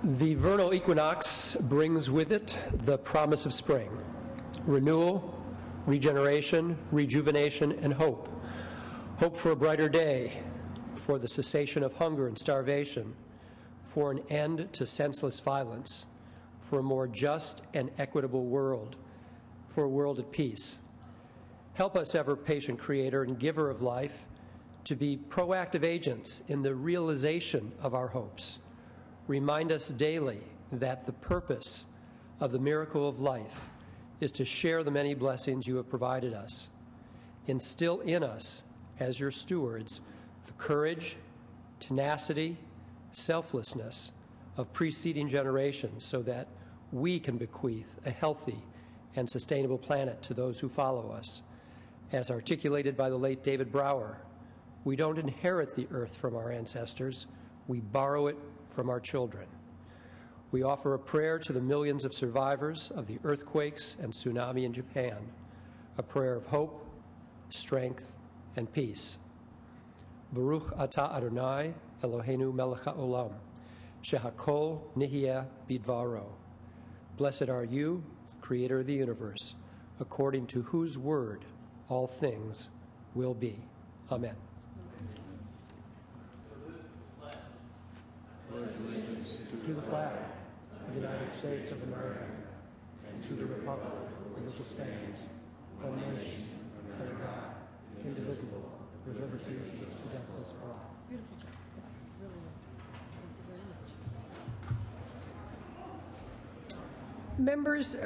The vernal equinox brings with it the promise of spring, renewal, regeneration, rejuvenation, and hope. Hope for a brighter day, for the cessation of hunger and starvation, for an end to senseless violence, for a more just and equitable world, for a world at peace. Help us, ever-patient Creator and Giver of life, to be proactive agents in the realization of our hopes. Remind us daily that the purpose of the miracle of life is to share the many blessings you have provided us. Instill in us, as your stewards, the courage, tenacity, selflessness of preceding generations so that we can bequeath a healthy and sustainable planet to those who follow us. As articulated by the late David Brower, we don't inherit the earth from our ancestors, we borrow it from our children. We offer a prayer to the millions of survivors of the earthquakes and tsunami in Japan, a prayer of hope, strength, and peace. Baruch atah Adonai Eloheinu melech haolam, shehakol nihiyeh bidvaro. Blessed are you, Creator of the universe, according to whose word all things will be. Amen. To the flag of the United States of America and to the republic for which it stands, one nation, under God, indivisible, with liberty and justice for all. Beautiful job. Really well. Thank you very much. Members,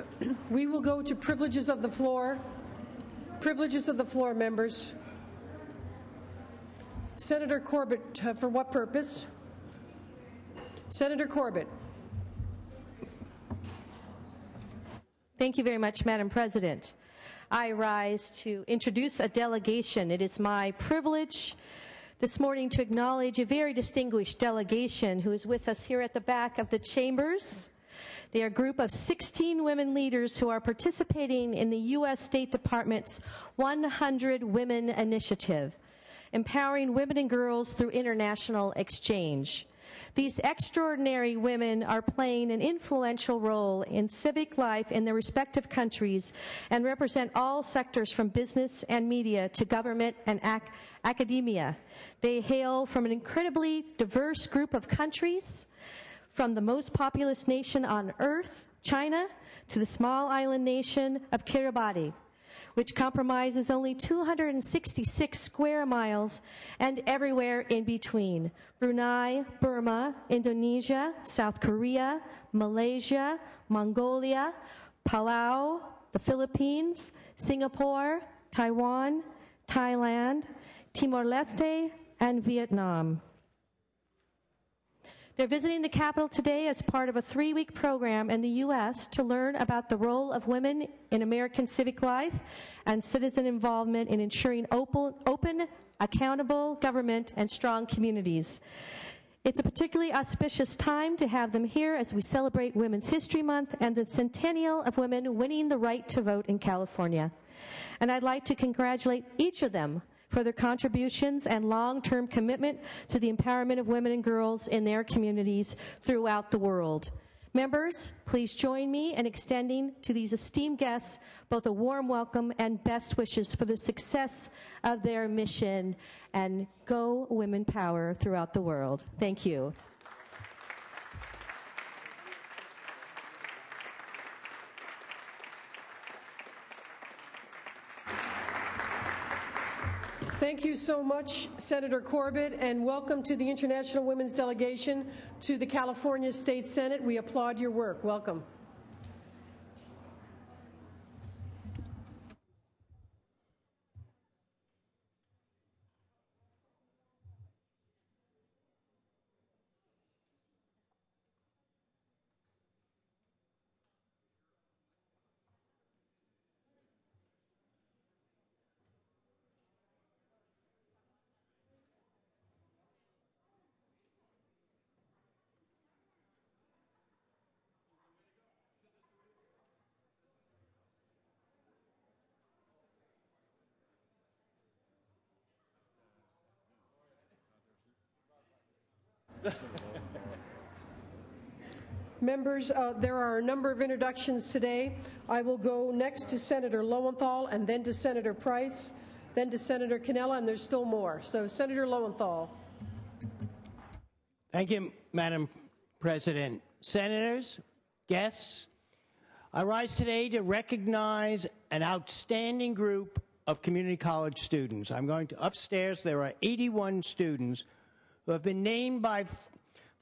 we will go to privileges of the floor. Privileges of the floor, members. Senator Corbett, for what purpose? Senator Corbett. Thank you very much, Madam President. I rise to introduce a delegation. It is my privilege this morning to acknowledge a very distinguished delegation who is with us here at the back of the chambers. They are a group of 16 women leaders who are participating in the U.S. State Department's 100 Women Initiative, empowering women and girls through international exchange. These extraordinary women are playing an influential role in civic life in their respective countries and represent all sectors from business and media to government and academia. They hail from an incredibly diverse group of countries, from the most populous nation on earth, China, to the small island nation of Kiribati, which comprises only 266 square miles, and everywhere in between: Brunei, Burma, Indonesia, South Korea, Malaysia, Mongolia, Palau, the Philippines, Singapore, Taiwan, Thailand, Timor-Leste, and Vietnam. They're visiting the Capitol today as part of a 3-week program in the U.S. to learn about the role of women in American civic life and citizen involvement in ensuring open, accountable government and strong communities. It's a particularly auspicious time to have them here as we celebrate Women's History Month and the centennial of women winning the right to vote in California. And I'd like to congratulate each of them for their contributions and long-term commitment to the empowerment of women and girls in their communities throughout the world. Members, please join me in extending to these esteemed guests both a warm welcome and best wishes for the success of their mission, and go women power throughout the world. Thank you. Thank you so much, Senator Corbett, and welcome to the International Women's Delegation to the California State Senate. We applaud your work. Welcome. Members, there are a number of introductions today. I will go next to Senator Lowenthal and then to Senator Price, then to Senator Cannella, and there's still more. So Senator Lowenthal. Thank you, Madam President. Senators, guests, I rise today to recognize an outstanding group of community college students. I'm going to upstairs. There are 81 students who have been named by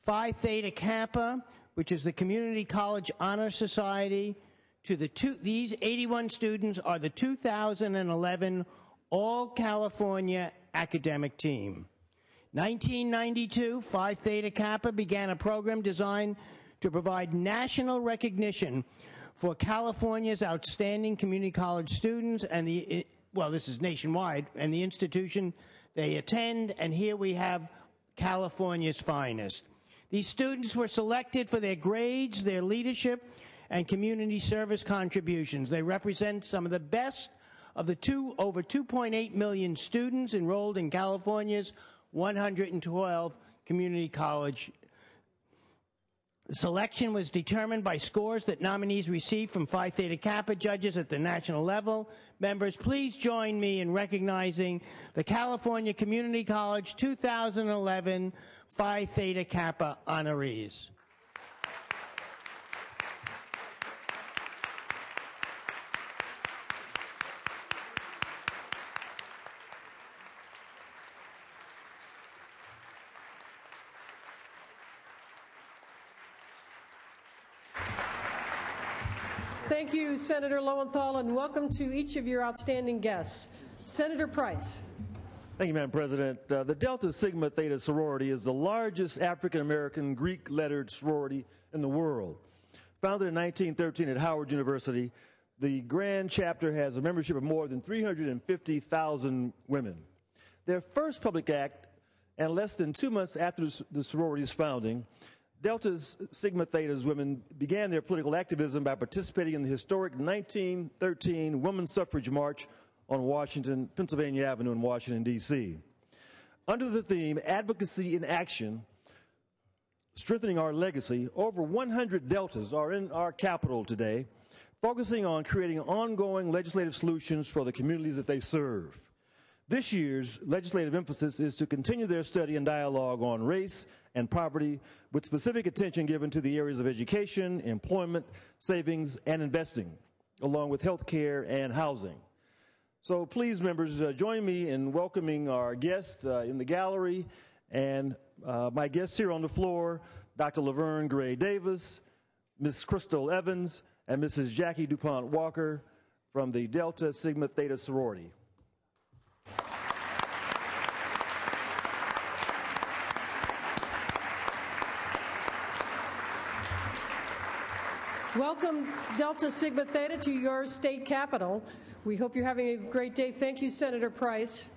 Phi Theta Kappa, which is the Community College Honor Society. These 81 students are the 2011 All-California Academic Team. 1992, Phi Theta Kappa began a program designed to provide national recognition for California's outstanding community college students and this is nationwide, and the institution they attend, and here we have California's finest. These students were selected for their grades, their leadership, and community service contributions. They represent some of the best of the over 2.8 million students enrolled in California's 112 community college. The selection was determined by scores that nominees received from Phi Theta Kappa judges at the national level. Members, please join me in recognizing the California Community College 2011 Phi Theta Kappa honorees. Thank you, Senator Lowenthal, and welcome to each of your outstanding guests. Senator Price. Thank you, Madam President. The Delta Sigma Theta sorority is the largest African-American Greek-lettered sorority in the world. Founded in 1913 at Howard University, the Grand Chapter has a membership of more than 350,000 women. Their first public act, and less than 2 months after the sorority's founding, Delta Sigma Theta's women began their political activism by participating in the historic 1913 Women's Suffrage March on Pennsylvania Avenue in Washington, D.C. Under the theme, Advocacy in Action, Strengthening Our Legacy, over 100 Deltas are in our capital today, focusing on creating ongoing legislative solutions for the communities that they serve. This year's legislative emphasis is to continue their study and dialogue on race and poverty, with specific attention given to the areas of education, employment, savings, and investing, along with health care and housing. So please, members, join me in welcoming our guests in the gallery and my guests here on the floor, Dr. Laverne Gray Davis, Ms. Crystal Evans, and Mrs. Jackie DuPont Walker from the Delta Sigma Theta sorority. Welcome, Delta Sigma Theta, to your state capital. We hope you're having a great day. Thank you, Senator Price.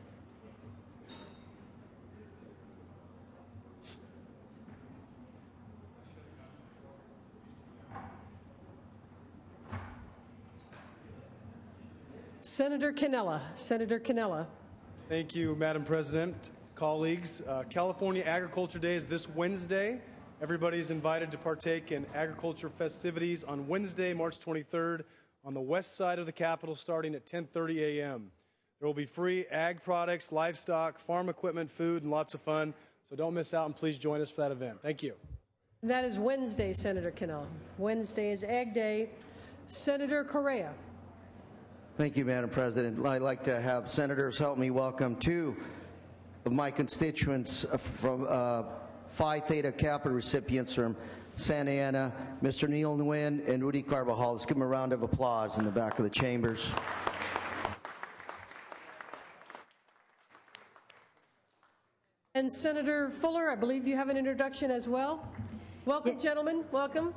Senator Cannella. Senator Cannella. Thank you, Madam President. Colleagues, California Agriculture Day is this Wednesday. Everybody is invited to partake in agriculture festivities on Wednesday, March 23rd, on the west side of the Capitol, starting at 10:30 a.m. There will be free ag products, livestock, farm equipment, food, and lots of fun. So don't miss out, and please join us for that event. Thank you. That is Wednesday, Senator Cannella. Wednesday is Ag Day. Senator Correa. Thank you, Madam President. I'd like to have senators help me welcome two of my constituents from Phi Theta Kappa recipients from Santa Ana, Mr. Neil Nguyen and Rudy Carvajal. Let's give them a round of applause in the back of the chambers. And Senator Fuller, I believe you have an introduction as well. Welcome, gentlemen. Welcome.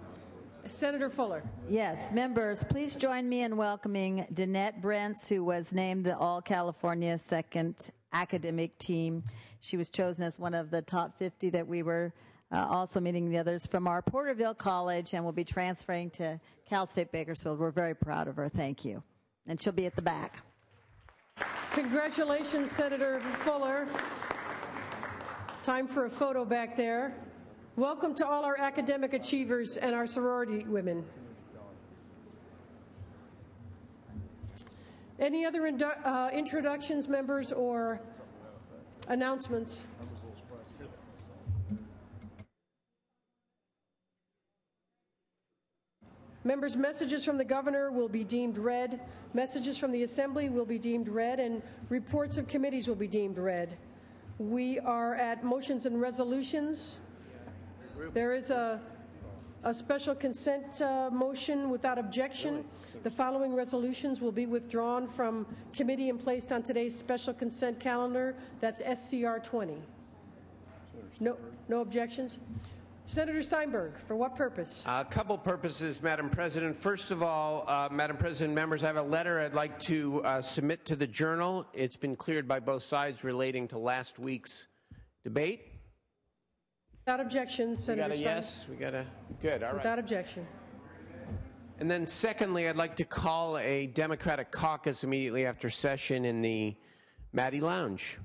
Senator Fuller. Yes, members, please join me in welcoming Danette Brents, who was named the All-California Second Academic Team. She was chosen as one of the top 50 that we were also meeting the others from our Porterville College, and will be transferring to Cal State Bakersfield. We're very proud of her. Thank you. And she'll be at the back. Congratulations, Senator Fuller. Time for a photo back there. Welcome to all our academic achievers and our sorority women. Any other introductions, members, or announcements? Members, messages from the governor will be deemed read. Messages from the assembly will be deemed read, and reports of committees will be deemed read. We are at motions and resolutions. There is a special consent motion without objection. The following resolutions will be withdrawn from committee and placed on today's special consent calendar. That's SCR 20. No objections? Senator Steinberg, for what purpose? A couple purposes, Madam President. First of all, Madam President, members, I have a letter I'd like to submit to the Journal. It's been cleared by both sides relating to last week's debate. Without objection, Senator We got a yes? We got a good, all right. Without objection. And then secondly, I'd like to call a Democratic caucus immediately after session in the Maddie Lounge.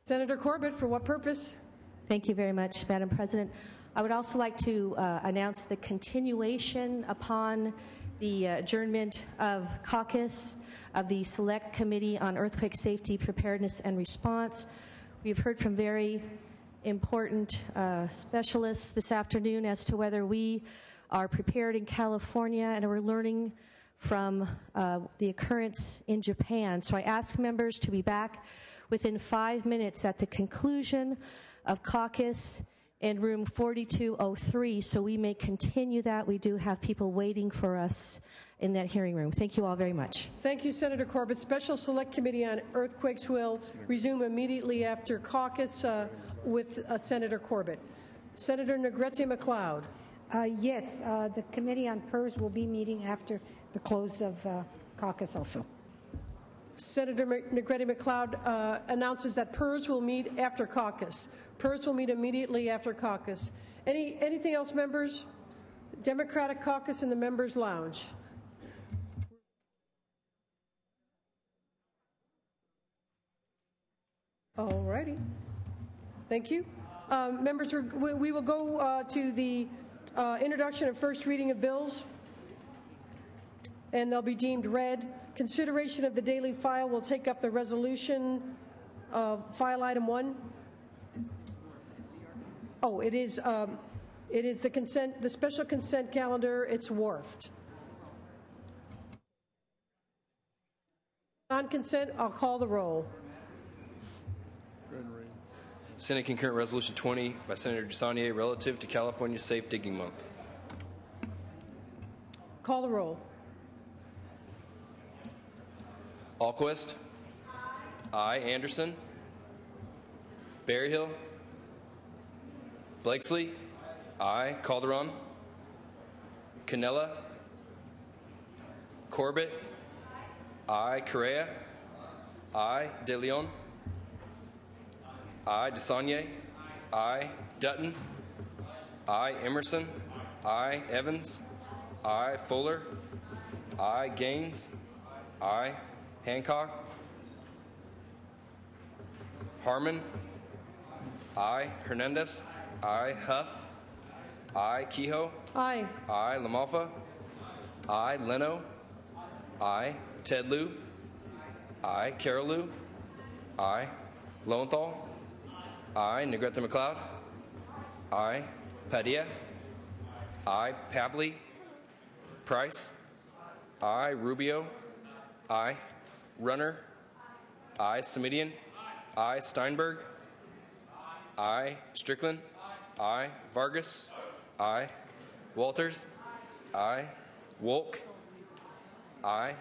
Senator Corbett, for what purpose? Thank you very much, Madam President. I would also like to announce the continuation upon the adjournment of caucus of the Select Committee on Earthquake Safety, Preparedness, and Response. We've heard from very important specialists this afternoon as to whether we are prepared in California, and we're learning from the occurrence in Japan. So I ask members to be back within 5 minutes at the conclusion of caucus in room 4203, so we may continue that. We do have people waiting for us in that hearing room. Thank you all very much. Thank you, Senator Corbett. Special Select Committee on Earthquakes will resume immediately after caucus with Senator Corbett. Senator Negrete McLeod. Yes, the Committee on PERS will be meeting after the close of caucus also. Senator Negrete McLeod announces that PERS will meet after caucus. PERS will meet immediately after caucus. Anything else, members? Democratic caucus in the members' lounge. All righty. Thank you. Members, we will go to the introduction and first reading of bills, and they'll be deemed read. Consideration of the daily file will take up the resolution of file item 1. Oh, it is the special consent calendar. It's wharfed. Non-consent, I'll call the roll. Senate Concurrent Resolution 20 by Senator DeSaulnier relative to California Safe Digging Month. Call the roll. Alquist. Aye. Anderson. Berryhill. Blakesley. Aye. Calderon. Canella. Corbett. Aye. Correa. Aye. De Leon. Aye. DeSaulnier. Aye. Dutton. Aye. Emerson. Aye. Evans. Aye. Fuller. Aye. Gaines. Aye. Hancock. Harmon. Aye. Hernandez. Aye. Huff. Aye. Kehoe. Aye. Aye. LaMalfa. Aye. Leno. Aye. Ted Lieu. Aye. Carol Lieu. Aye. Lowenthal. Aye. Negrete McLeod. Aye. Padilla. Aye. Pavley. Price. Aye. Rubio. Aye. Runner. Aye. Samidian. Aye. Steinberg. Aye. Strickland. Aye. Vargas. Aye. Walters. Aye. Wolk. Aye.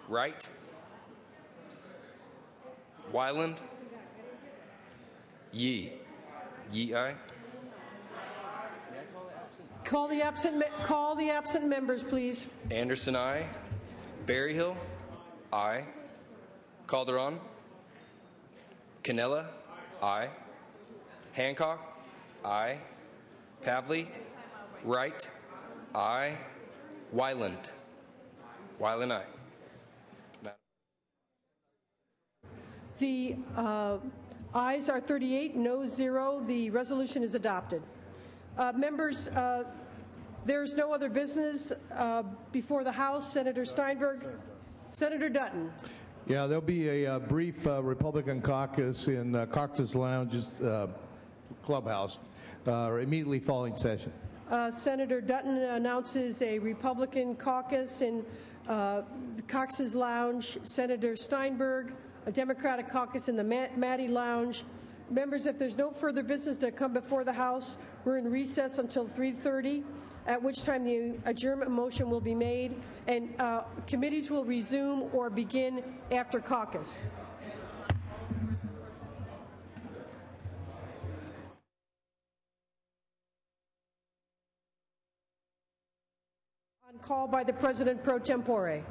Wright. Wyland. Yee. Yee, aye. Call the absent members, please. Anderson, aye. Berryhill. Aye. Calderon. Canella. Aye. Hancock. Aye. Pavley. Wright. Aye. Wyland. Wyland, aye. The ayes are 38, no 0. The resolution is adopted. Members, there is no other business before the House. Senator Steinberg. Senator Dutton. Yeah, there'll be a brief Republican caucus in Caucus Lounge's clubhouse immediately following session. Senator Dutton announces a Republican caucus in the Cox's Lounge. Senator Steinberg, a Democratic caucus in the Maddie Lounge. Members, if there's no further business to come before the House, we're in recess until 3:30, at which time the adjournment motion will be made, and committees will resume or begin after caucus. On call by the President pro tempore.